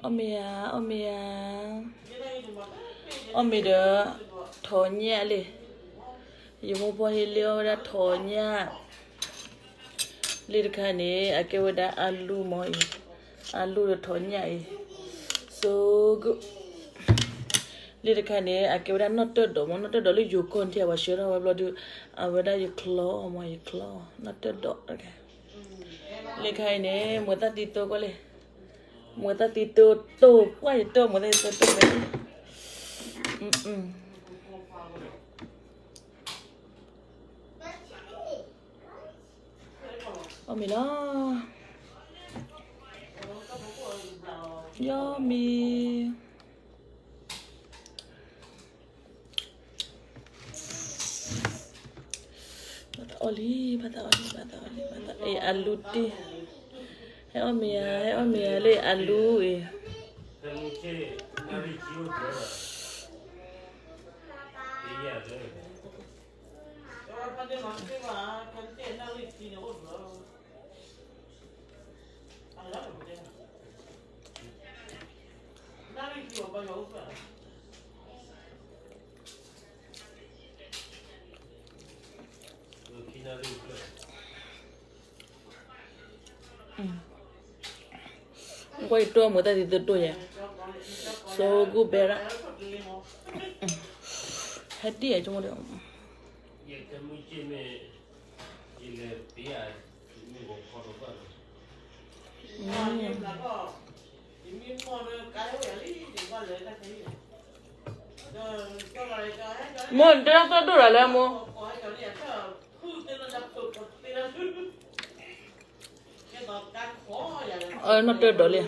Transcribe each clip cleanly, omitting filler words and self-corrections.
Omia Omida Tonya li Yumo Helio da Tonya Lidkani Akewada Alu Moi Alu the Tonya so good Lidkani Akewada not the dog not the dolly you can't hear what sure how blood you whether you claw or my claw not the dog okay Lidkani Mota Tito Gole Mota Tito to quite to Mota Tito Mila yummy oli alu ti omia le alu quay tua một tay thì từ tôi vậy so good better hết đi ở trong đó mua để nó đủ rồi mua nó chơi đồ liền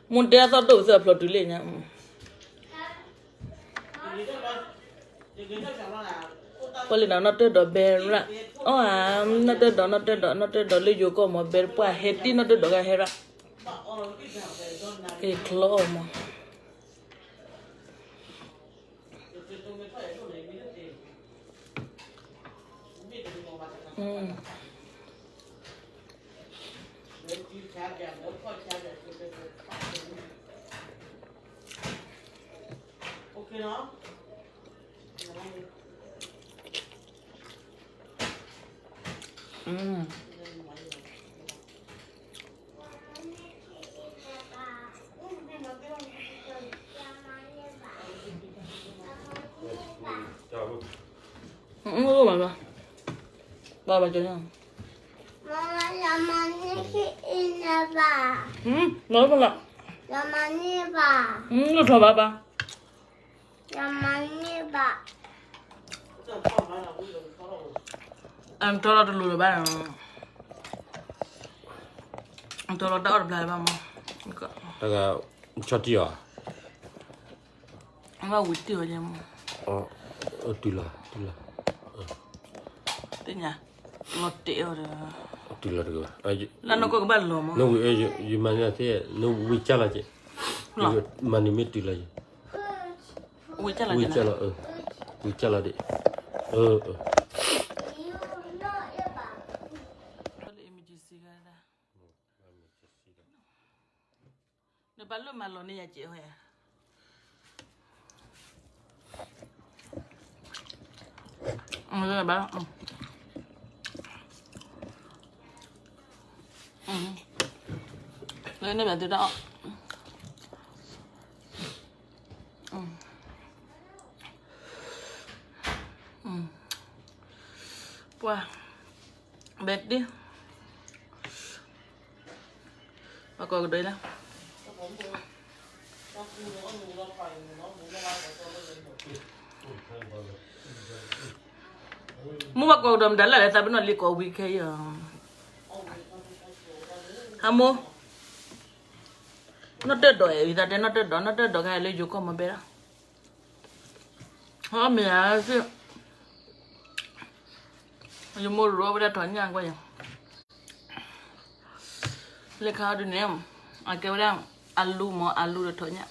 muốn để nó đủ giờ phải đủ liền nha có lần nào nó chơi đồ bền ra nó chơi đồ lấy vô có một bền qua hết đi nó chơi đồ cái hết ra cái claw mà okay nó bà chơi nào Mama, Yamani Inaba. Nói con ạ. Yamani ba. Nó thở bà. Yamani ba. Em cho nó lùi bà. Em cho nó đỡ lại bà mà. Daga chatiya. Em vào quýt tiêu vậy mà. Tila. Thế nhỉ? Nó tiêu rồi. Tila daga. Là nó có cái bàn lò mà. No you mania thế no we chala chứ. You mani mit tila chứ. We chala We chala we chala đi. Nó bắt luôn mà lò này chị hoài. Rồi bà. Đây này bạn từ đó. Wow. Bệt đi. Bà coi đây nào. Mua bạc cầu đầm đánh lại ta bên nó li cầu bị cái hamo nó tết đòi vì ta đến nó tết đòi cái lấy vô con mà bé đó họ mẹ chứ giờ mua rượu bây giờ thoải nhang quá vậy lấy khao đi nè cái đang alu được thoải nhang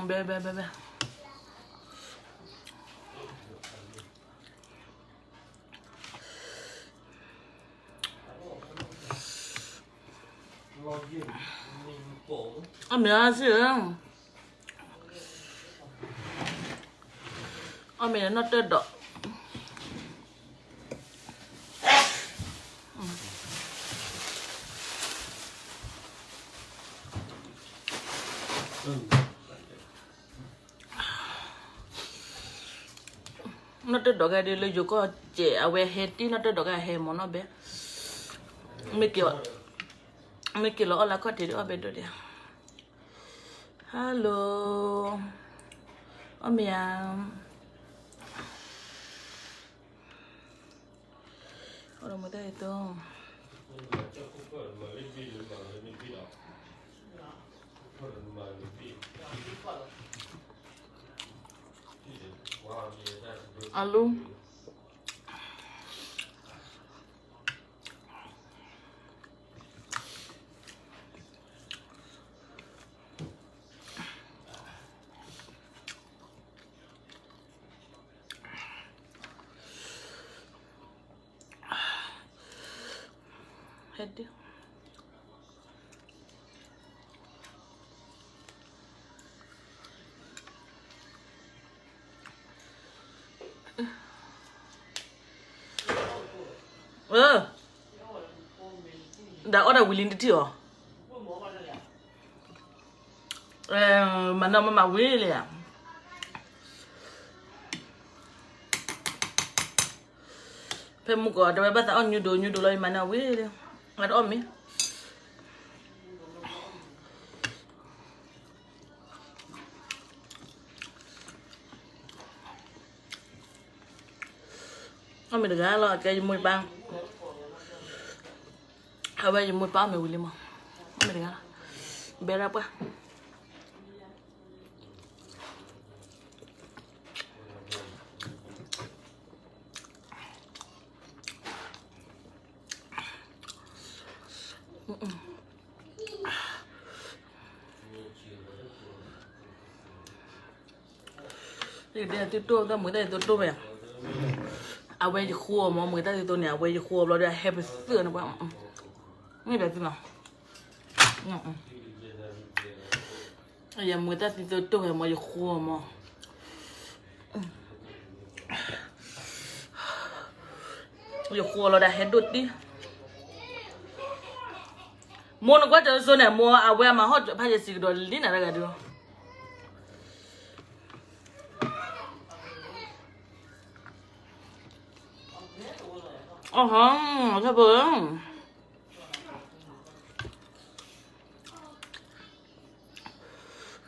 bé mẹ sữa mẹ nó tê đỏ nó tê đỏ cái đi lấy vô có trẻ à về hết tí nó tê đỏ cái hết món nó bé mấy kiểu là có thể được bên đó đi hello mẹ ở đâu mới đây tôi alo hết đi đã order willing đi chưa mà nó mà willing à phải mua cái đó bây giờ ăn nhiều đồ lại mà nó willing nggak ada om ya om được gà lo cái mùi bang à bây giờ mùi bang mày William om được gà berapa thì đây là tôi ta mới đây tôi về à bây giờ khua mà mới đây tôi nhà bây giờ khua rồi đây happy sữa nữa bạn nghe được chưa nào bây giờ mới đây tôi về mới khua mà bây giờ khua rồi đây hết đốt đi mua nó quá trời số này mua à bây mà hot phải giờ xịt đồ đi nào ra được sao vừa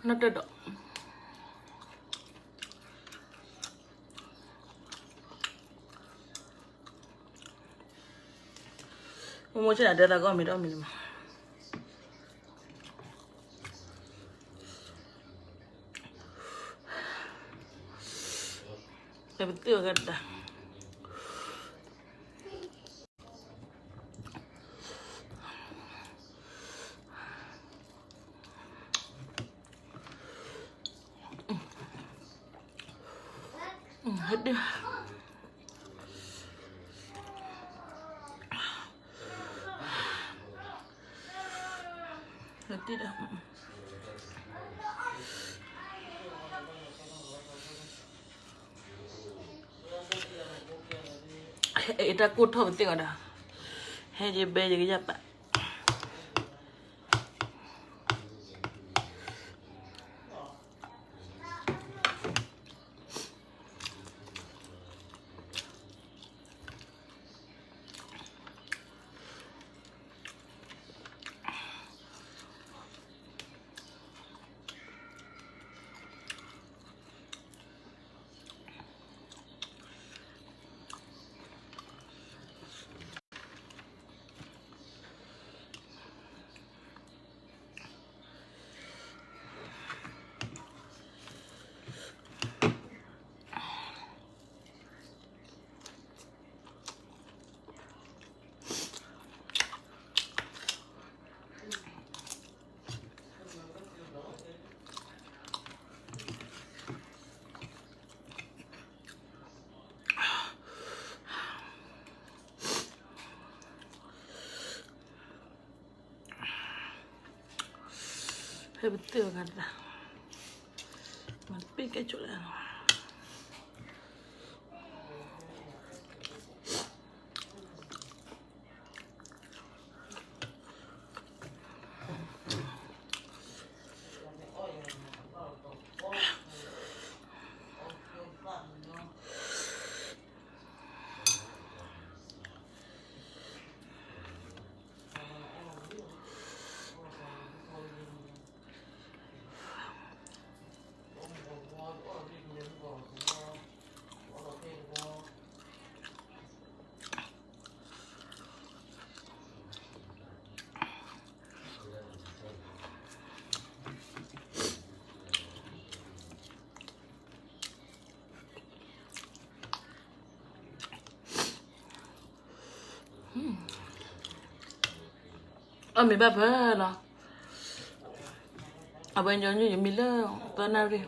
nó tê đỏ mua cái này để là có mình đó mình mà cái betul kan dah hết đi hết đi dah এটা কোথাও হতে গেল হ্যাঁ যে বেজে গিয়ে যাবা hay betul kan dah. Mati ke cuci lah. Mi ba ba la. Abang jangan je mila tanah dia.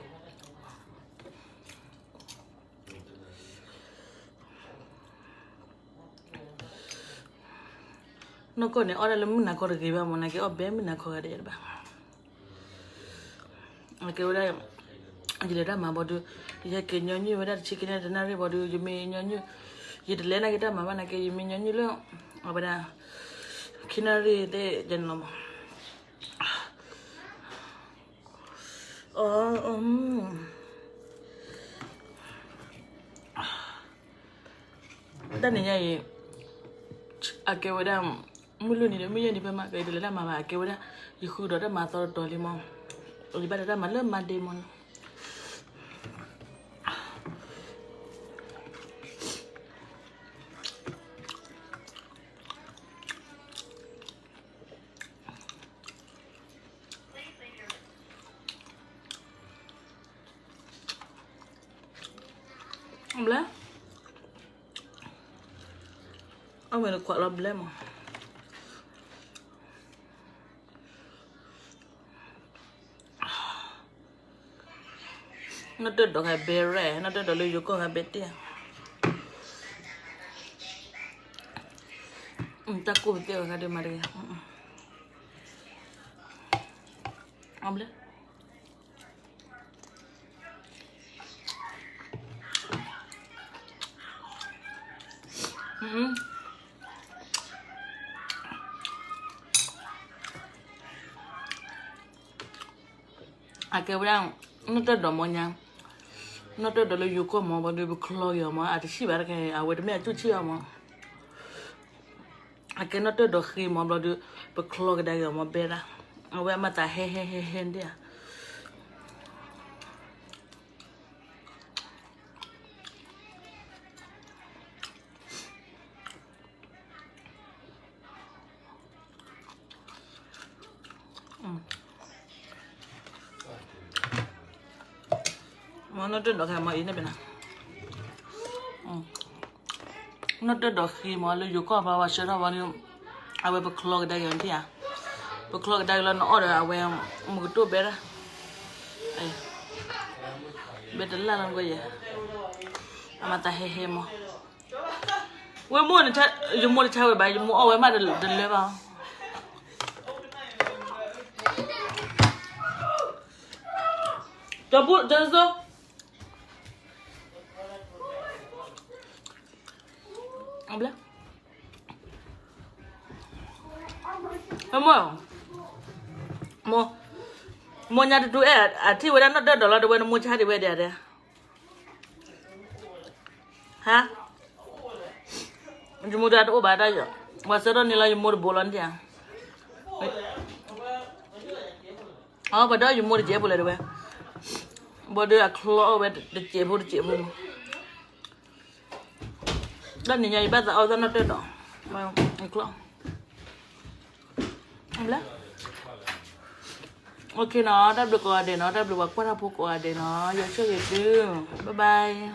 Nó có này ở đây mình nào có được gì ba mà này cái ở bé mình nào có cái đấy ba. Cái ở đây jadi dah mah bodoh. Dia ke nyanyi pada cikin ada nari bodoh jemi nyanyi. Jadi lena kita mama nak ke jemi nyanyi lo. Apa dah? Kinari de jenama. Dan ni nyai. Akewadah mulu ni demi yang dipemak ke dalam mama akewadah ikut dah mata tolimong. Ibadah dah malam mademon. Belah. Ông mình kuat lah belah mah. Nó được đồ hay bê rẻ, nó được đồ lưu có hay bê tiền. Ta cũng tiêu cái đi mà đi. Ông lấy. Akhirnya nó tới đó mọi nhà nó tới đó là yêu có mà bao nhiêu khlo giờ mà à thì bảo cái à vậy mẹ chú chia mà cái nó tới đó khi mà bao nhiêu khlo cái đấy mà bé ra à vậy mà ta he đi à nó tới đó khi mà ý này bên nào nó tới đó khi mà lưu có bao nhiêu sự đó bao nhiêu à vậy bậc log đây vậy à bậc log đây là nó ở đây à vậy một chỗ bé ra bé đến là làm cái gì mà ta he mà vậy mua này chơi dùng mua để chơi vậy bài dùng mua ở vậy mà đừng lấy vào cho bút cho số ông lấy mua nhà tụi à thì vậy nó đỡ đó là đôi nó mua cha thì vậy đấy hả chúng mua ra đâu bà đây rồi mà sau đó nila chúng mua bồ lan chả bà đó chúng mua để chế bồ lại được vậy bà đưa khlo vậy để chế bồ đó ni nyai baza au zana tedo ma khlo amla okay nó đáp được có để nó đáp được qua ra phụ có để nó giờ chơi gì chứ bye bye